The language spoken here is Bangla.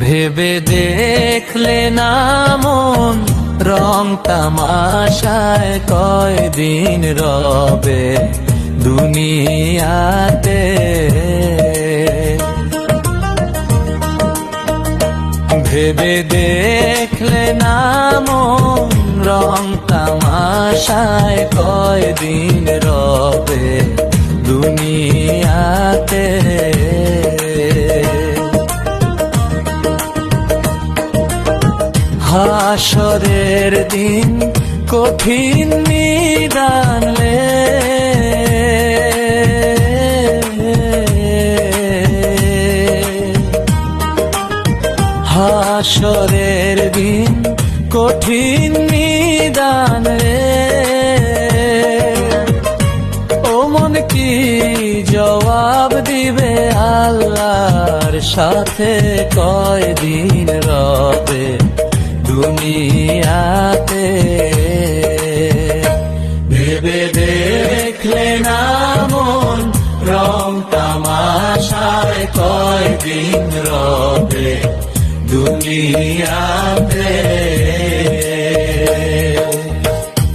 ভেবে দেখলে না মন রং তামাশায় কয়দিন রবে দুনিয়াতে। ভেবে দেখলে না মন রং তামাশায় কয়দিন রবে দুনিয়াতে। হাসরের দিন কঠিন নিদানে, হাসরের দিন কঠিন নিদানে। ও মন কি জবাব দিবে আল্লাহর সাথে কয়দিন রবে দুনিয়াতে। ভেবে দেখলে না মন রং তামাশায় কয়দিন রবে দুনিয়াতে।